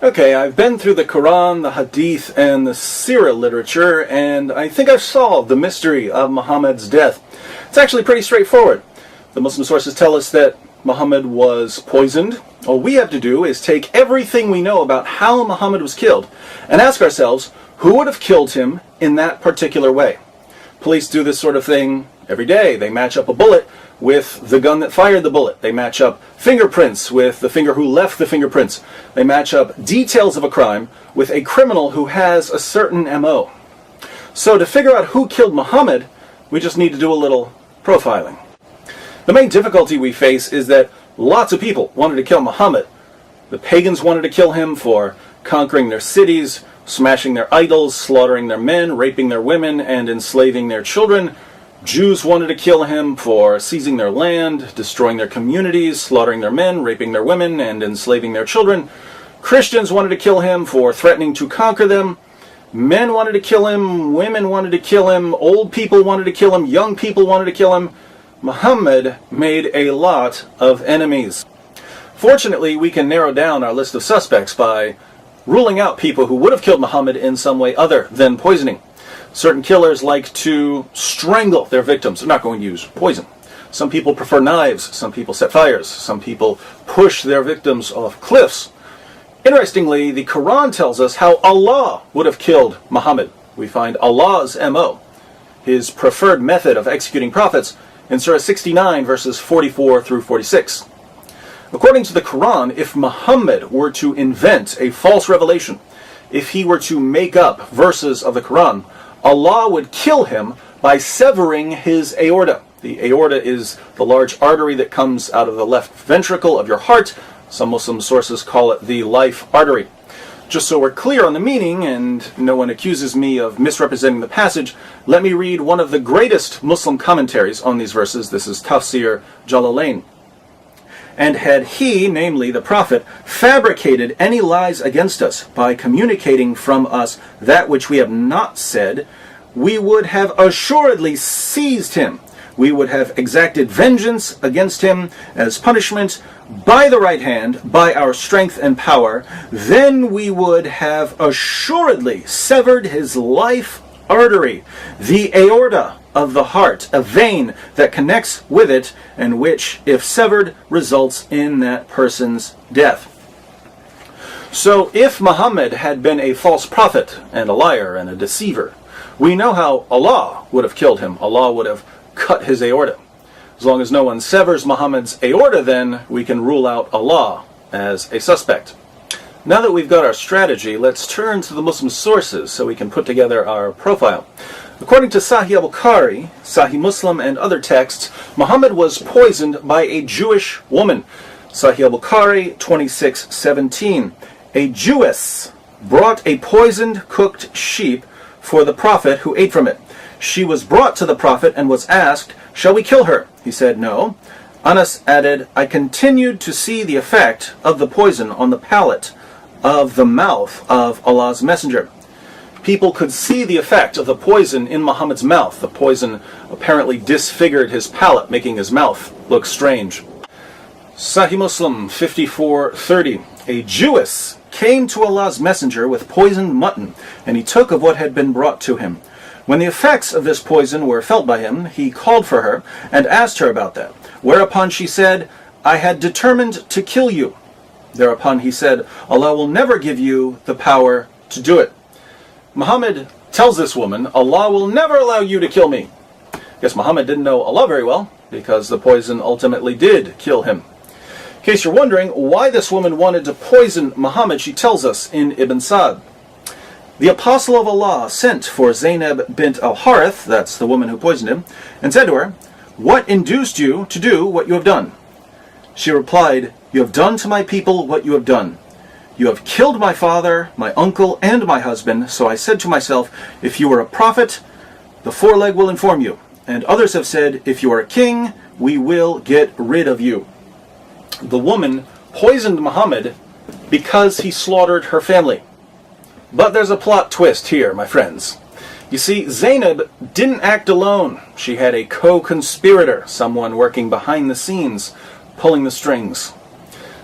Okay, I've been through the Quran, the Hadith, and the Sirah literature, and I think I've solved the mystery of Muhammad's death. It's actually pretty straightforward. The Muslim sources tell us that Muhammad was poisoned. All we have to do is take everything we know about how Muhammad was killed and ask ourselves, who would have killed him in that particular way? Police do this sort of thing every day. They match up a bullet with the gun that fired the bullet. They match up fingerprints with the finger who left the fingerprints. They match up details of a crime with a criminal who has a certain MO. So to figure out who killed Muhammad, we just need to do a little profiling. The main difficulty we face is that lots of people wanted to kill Muhammad. The pagans wanted to kill him for conquering their cities, smashing their idols, slaughtering their men, raping their women, and enslaving their children. Jews wanted to kill him for seizing their land, destroying their communities, slaughtering their men, raping their women, and enslaving their children. Christians wanted to kill him for threatening to conquer them. Men wanted to kill him, women wanted to kill him, old people wanted to kill him, young people wanted to kill him. Muhammad made a lot of enemies. Fortunately, we can narrow down our list of suspects by ruling out people who would have killed Muhammad in some way other than poisoning. Certain killers like to strangle their victims. They're not going to use poison. Some people prefer knives. Some people set fires. Some people push their victims off cliffs. Interestingly, the Quran tells us how Allah would have killed Muhammad. We find Allah's MO, his preferred method of executing prophets, in Surah 69, verses 44 through 46. According to the Quran, if Muhammad were to invent a false revelation, if he were to make up verses of the Quran, Allah would kill him by severing his aorta. The aorta is the large artery that comes out of the left ventricle of your heart. Some Muslim sources call it the life artery. Just so we're clear on the meaning and no one accuses me of misrepresenting the passage, let me read one of the greatest Muslim commentaries on these verses. This is Tafsir Jalalain. And had he, namely the Prophet, fabricated any lies against us by communicating from us that which we have not said, we would have assuredly seized him. We would have exacted vengeance against him as punishment by the right hand, by our strength and power. Then we would have assuredly severed his life artery, the aorta of the heart, a vein that connects with it, and which, if severed, results in that person's death. So if Muhammad had been a false prophet and a liar and a deceiver, we know how Allah would have killed him. Allah would have cut his aorta. As long as no one severs Muhammad's aorta, then we can rule out Allah as a suspect. Now that we've got our strategy, let's turn to the Muslim sources so we can put together our profile. According to Sahih al-Bukhari, Sahih Muslim, and other texts, Muhammad was poisoned by a Jewish woman. Sahih al-Bukhari 26:17. A Jewess brought a poisoned cooked sheep for the Prophet, who ate from it. She was brought to the Prophet and was asked, "Shall we kill her?" He said, "No." Anas added, "I continued to see the effect of the poison on the palate of the mouth of Allah's Messenger." People could see the effect of the poison in Muhammad's mouth. The poison apparently disfigured his palate, making his mouth look strange. Sahih Muslim 54:30. A Jewess came to Allah's Messenger with poisoned mutton, and he took of what had been brought to him. When the effects of this poison were felt by him, he called for her and asked her about that. Whereupon she said, "I had determined to kill you." Thereupon he said, "Allah will never give you the power to do it." Muhammad tells this woman, "Allah will never allow you to kill me." Guess Muhammad didn't know Allah very well, because the poison ultimately did kill him. In case you're wondering why this woman wanted to poison Muhammad, she tells us in Ibn Sa'd. The apostle of Allah sent for Zainab bint al-Harith, that's the woman who poisoned him, and said to her, "What induced you to do what you have done?" She replied, "You have done to my people what you have done. You have killed my father, my uncle, and my husband, so I said to myself, if you are a prophet, the foreleg will inform you. And others have said, if you are a king, we will get rid of you." The woman poisoned Muhammad because he slaughtered her family. But there's a plot twist here, my friends. You see, Zainab didn't act alone. She had a co-conspirator, someone working behind the scenes, pulling the strings.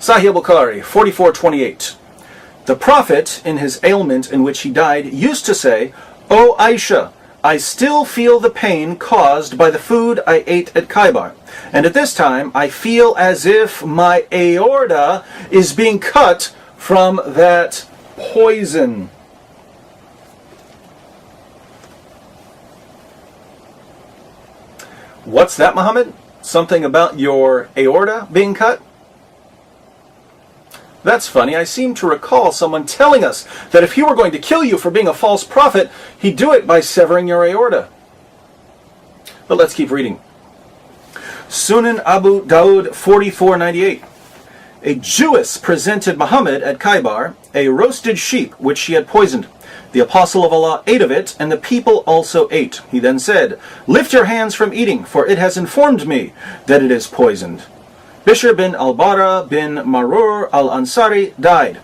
Sahih al-Bukhari 44:28. The prophet, in his ailment in which he died, used to say, "O Aisha, I still feel the pain caused by the food I ate at Khaybar, and at this time I feel as if my aorta is being cut from that poison." What's that, Muhammad? Something about your aorta being cut? That's funny. I seem to recall someone telling us that if he were going to kill you for being a false prophet, he'd do it by severing your aorta. But let's keep reading. Sunan Abu Dawud 4498. A Jewess presented Muhammad at Khaybar a roasted sheep which she had poisoned. The apostle of Allah ate of it, and the people also ate. He then said, "Lift your hands from eating, for it has informed me that it is poisoned." Bishr bin al-Bara bin Marur al-Ansari died.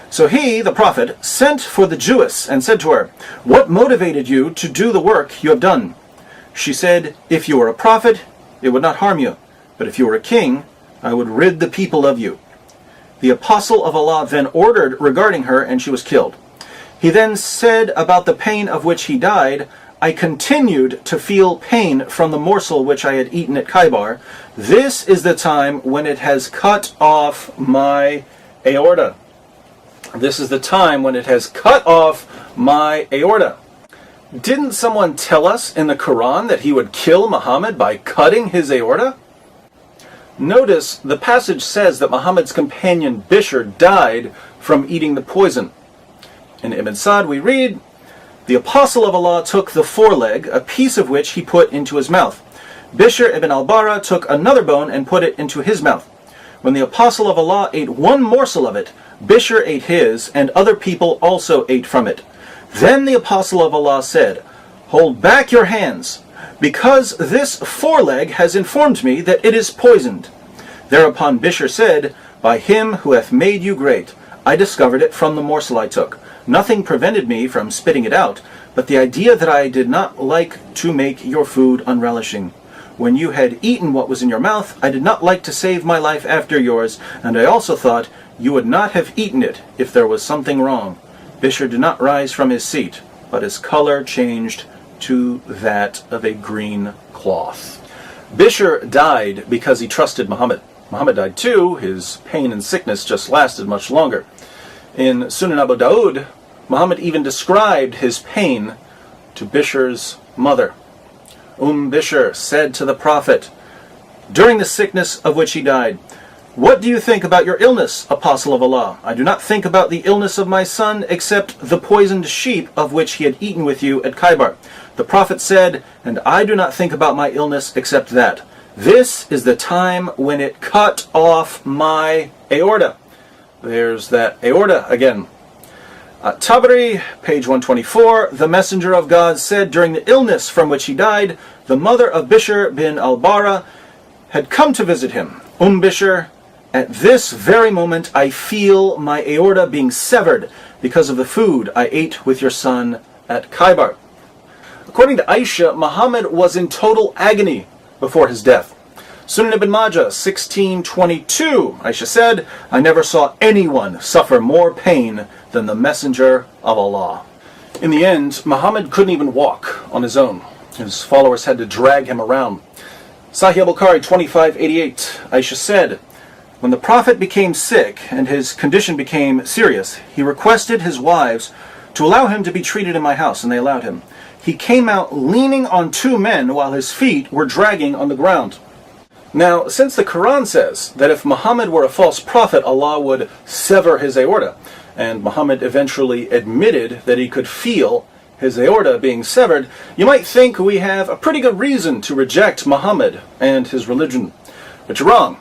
So he, the prophet, sent for the Jewess and said to her, "What motivated you to do the work you have done?" She said, "If you were a prophet, it would not harm you. But if you were a king, I would rid the people of you." The apostle of Allah then ordered regarding her, and she was killed. He then said about the pain of which he died, "I continued to feel pain from the morsel which I had eaten at Khaybar. This is the time when it has cut off my aorta." This is the time when it has cut off my aorta. Didn't someone tell us in the Quran that he would kill Muhammad by cutting his aorta? Notice the passage says that Muhammad's companion Bishr died from eating the poison. In Ibn Sa'd we read, "The apostle of Allah took the foreleg, a piece of which he put into his mouth. Bishr ibn al-Bara took another bone and put it into his mouth. When the apostle of Allah ate one morsel of it, Bishr ate his, and other people also ate from it. Then the apostle of Allah said, 'Hold back your hands, because this foreleg has informed me that it is poisoned.' Thereupon Bishr said, 'By him who hath made you great, I discovered it from the morsel I took. Nothing prevented me from spitting it out, but the idea that I did not like to make your food unrelishing. When you had eaten what was in your mouth, I did not like to save my life after yours, and I also thought you would not have eaten it if there was something wrong.' Bishr did not rise from his seat, but his color changed to that of a green cloth." Bishr died because he trusted Muhammad. Muhammad died too. His pain and sickness just lasted much longer. In Sunan Abu Dawud, Muhammad even described his pain to Bishr's mother. Bishr said to the Prophet, during the sickness of which he died, "What do you think about your illness, Apostle of Allah? I do not think about the illness of my son except the poisoned sheep of which he had eaten with you at Khaybar." The Prophet said, "And I do not think about my illness except that. This is the time when it cut off my aorta." There's that aorta again. Tabari, page 124, "The Messenger of God said during the illness from which he died, the mother of Bishr bin al-Bara had come to visit him. Bishr, at this very moment I feel my aorta being severed because of the food I ate with your son at Khaybar." According to Aisha, Muhammad was in total agony before his death. Sunan ibn Majah 1622, Aisha said, "I never saw anyone suffer more pain than the Messenger of Allah." In the end, Muhammad couldn't even walk on his own. His followers had to drag him around. Sahih al-Bukhari 2588, Aisha said, "When the Prophet became sick and his condition became serious, he requested his wives to allow him to be treated in my house, and they allowed him. He came out leaning on two men while his feet were dragging on the ground." Now, since the Quran says that if Muhammad were a false prophet, Allah would sever his aorta, and Muhammad eventually admitted that he could feel his aorta being severed, you might think we have a pretty good reason to reject Muhammad and his religion. But you're wrong.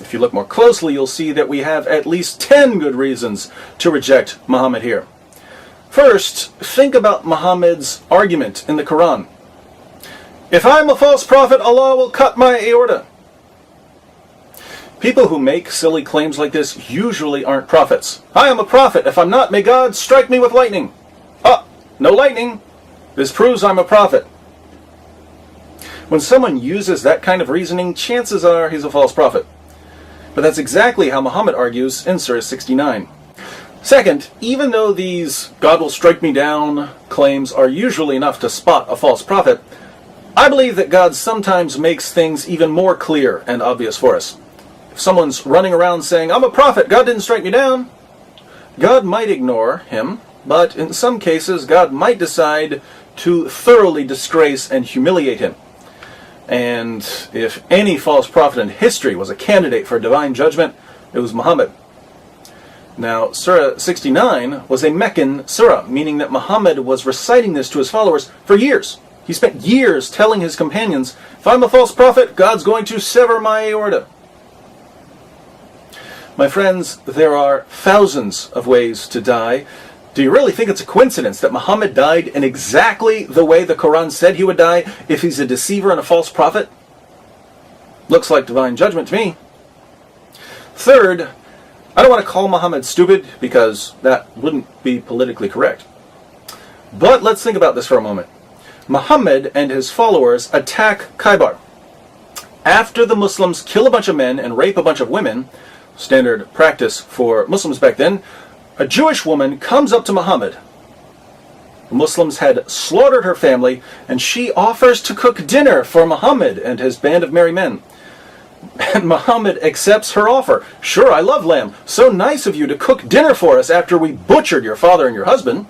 If you look more closely, you'll see that we have at least 10 good reasons to reject Muhammad here. First, think about Muhammad's argument in the Quran. "If I'm a false prophet, Allah will cut my aorta." People who make silly claims like this usually aren't prophets. "I am a prophet. If I'm not, may God strike me with lightning." "Ah, no lightning. This proves I'm a prophet." When someone uses that kind of reasoning, chances are he's a false prophet. But that's exactly how Muhammad argues in Surah 69. Second, even though these "God will strike me down" claims are usually enough to spot a false prophet, I believe that God sometimes makes things even more clear and obvious for us. If someone's running around saying, "I'm a prophet, God didn't strike me down," God might ignore him, but in some cases God might decide to thoroughly disgrace and humiliate him. And if any false prophet in history was a candidate for divine judgment, it was Muhammad. Now, Surah 69 was a Meccan surah, meaning that Muhammad was reciting this to his followers for years. He spent years telling his companions, "If I'm a false prophet, God's going to sever my aorta." My friends, there are thousands of ways to die. Do you really think it's a coincidence that Muhammad died in exactly the way the Quran said he would die if he's a deceiver and a false prophet? Looks like divine judgment to me. Third, I don't want to call Muhammad stupid because that wouldn't be politically correct. But let's think about this for a moment. Muhammad and his followers attack Khaybar. After the Muslims kill a bunch of men and rape a bunch of women, standard practice for Muslims back then, a Jewish woman comes up to Muhammad. The Muslims had slaughtered her family, and she offers to cook dinner for Muhammad and his band of merry men. And Muhammad accepts her offer. "Sure, I love lamb. So nice of you to cook dinner for us after we butchered your father and your husband."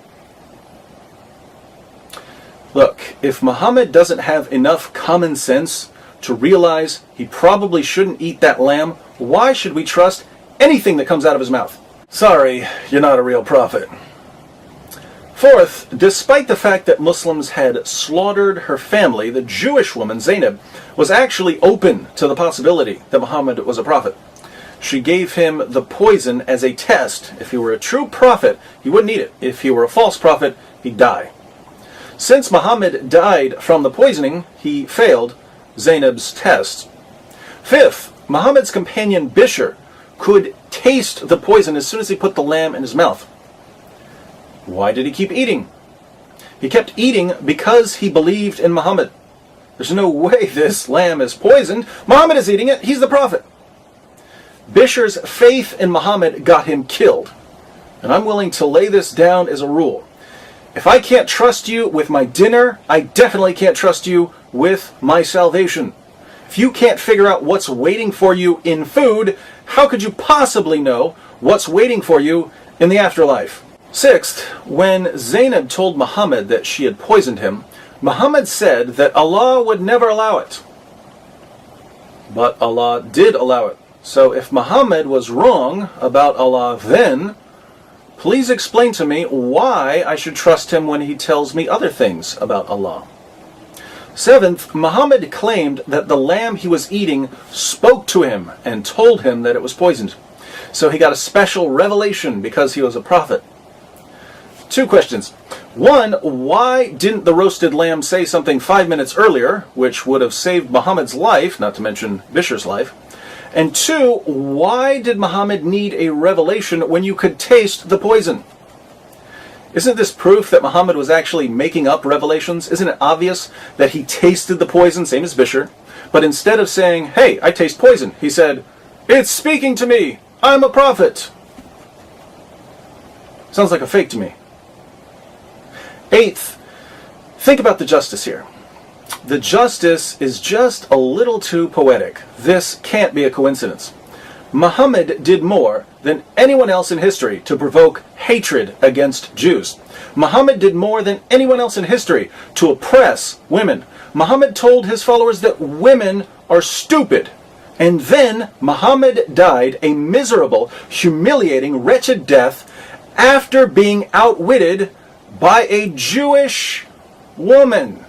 Look, if Muhammad doesn't have enough common sense to realize he probably shouldn't eat that lamb, why should we trust anything that comes out of his mouth? Sorry, you're not a real prophet. Fourth, despite the fact that Muslims had slaughtered her family, the Jewish woman, Zainab, was actually open to the possibility that Muhammad was a prophet. She gave him the poison as a test. If he were a true prophet, he wouldn't eat it. If he were a false prophet, he'd die. Since Muhammad died from the poisoning, he failed Zainab's test. Fifth, Muhammad's companion Bishr could taste the poison as soon as he put the lamb in his mouth. Why did he keep eating? He kept eating because he believed in Muhammad. There's no way this lamb is poisoned. Muhammad is eating it. He's the prophet. Bishr's faith in Muhammad got him killed. And I'm willing to lay this down as a rule. If I can't trust you with my dinner, I definitely can't trust you with my salvation. If you can't figure out what's waiting for you in food, how could you possibly know what's waiting for you in the afterlife? Sixth, when Zainab told Muhammad that she had poisoned him, Muhammad said that Allah would never allow it. But Allah did allow it. So if Muhammad was wrong about Allah then, please explain to me why I should trust him when he tells me other things about Allah. Seventh, Muhammad claimed that the lamb he was eating spoke to him and told him that it was poisoned. So he got a special revelation because he was a prophet. Two questions. One, why didn't the roasted lamb say something 5 minutes earlier, which would have saved Muhammad's life, not to mention Bishr's life? And two, why did Muhammad need a revelation when you could taste the poison? Isn't this proof that Muhammad was actually making up revelations? Isn't it obvious that he tasted the poison, same as Bishr, but instead of saying, "Hey, I taste poison," he said, "It's speaking to me. I'm a prophet." Sounds like a fake to me. Eighth, think about the justice here. The justice is just a little too poetic. This can't be a coincidence. Muhammad did more than anyone else in history to provoke hatred against Jews. Muhammad did more than anyone else in history to oppress women. Muhammad told his followers that women are stupid. And then Muhammad died a miserable, humiliating, wretched death after being outwitted by a Jewish woman.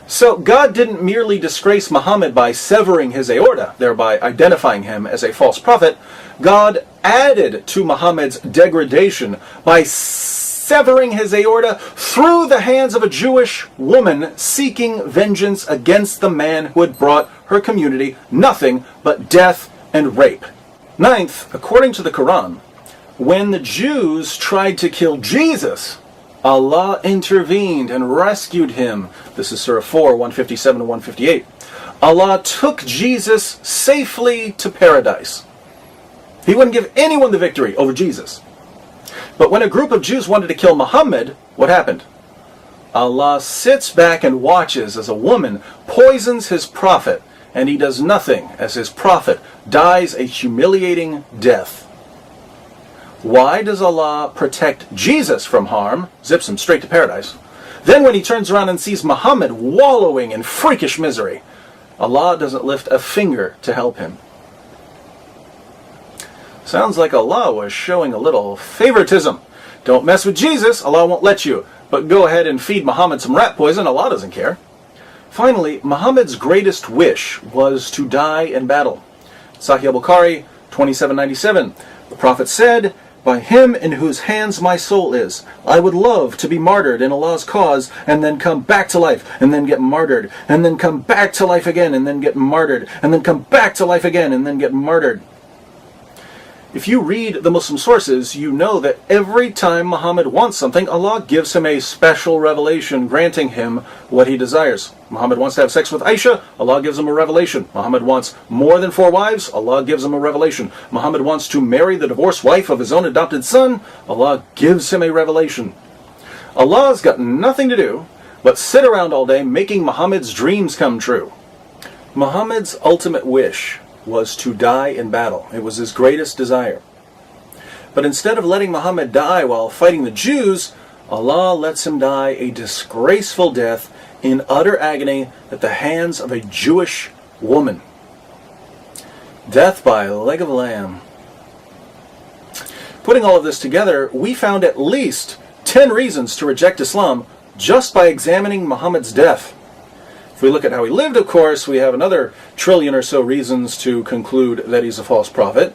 So God didn't merely disgrace Muhammad by severing his aorta, thereby identifying him as a false prophet. God added to Muhammad's degradation by severing his aorta through the hands of a Jewish woman seeking vengeance against the man who had brought her community nothing but death and rape. Ninth, according to the Quran, when the Jews tried to kill Jesus, Allah intervened and rescued him. This is Surah 4, 157 to 158. Allah took Jesus safely to paradise. He wouldn't give anyone the victory over Jesus. But when a group of Jews wanted to kill Muhammad, what happened? Allah sits back and watches as a woman poisons his prophet, and he does nothing as his prophet dies a humiliating death. Why does Allah protect Jesus from harm, zips him straight to paradise? Then when he turns around and sees Muhammad wallowing in freakish misery, Allah doesn't lift a finger to help him. Sounds like Allah was showing a little favoritism. Don't mess with Jesus, Allah won't let you. But go ahead and feed Muhammad some rat poison, Allah doesn't care. Finally, Muhammad's greatest wish was to die in battle. Sahih al-Bukhari 2797. The Prophet said, "By him in whose hands my soul is, I would love to be martyred in Allah's cause and then come back to life and then get martyred and then come back to life again and then get martyred and then come back to life again and then get martyred." If you read the Muslim sources, you know that every time Muhammad wants something, Allah gives him a special revelation granting him what he desires. Muhammad wants to have sex with Aisha, Allah gives him a revelation. Muhammad wants more than 4 wives, Allah gives him a revelation. Muhammad wants to marry the divorced wife of his own adopted son, Allah gives him a revelation. Allah's got nothing to do but sit around all day making Muhammad's dreams come true. Muhammad's ultimate wish was to die in battle. It was his greatest desire. But instead of letting Muhammad die while fighting the Jews, Allah lets him die a disgraceful death in utter agony at the hands of a Jewish woman. Death by leg of lamb. Putting all of this together, we found at least 10 reasons to reject Islam just by examining Muhammad's death. If we look at how he lived, of course, we have another 1 trillion or so reasons to conclude that he's a false prophet.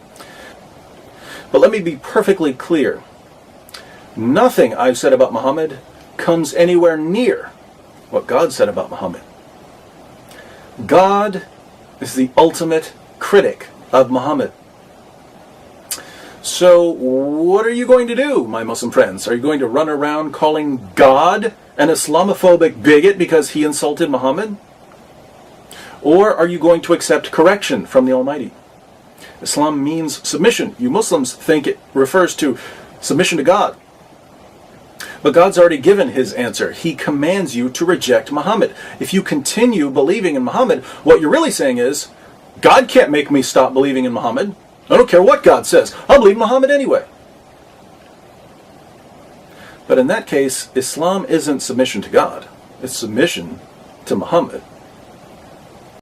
But let me be perfectly clear. Nothing I've said about Muhammad comes anywhere near what God said about Muhammad. God is the ultimate critic of Muhammad. So what are you going to do, my Muslim friends? Are you going to run around calling God an Islamophobic bigot because he insulted Muhammad? Or are you going to accept correction from the Almighty? Islam means submission. You Muslims think it refers to submission to God. But God's already given his answer. He commands you to reject Muhammad. If you continue believing in Muhammad, what you're really saying is, God can't make me stop believing in Muhammad. I don't care what God says. I'll believe Muhammad anyway. But in that case, Islam isn't submission to God. It's submission to Muhammad.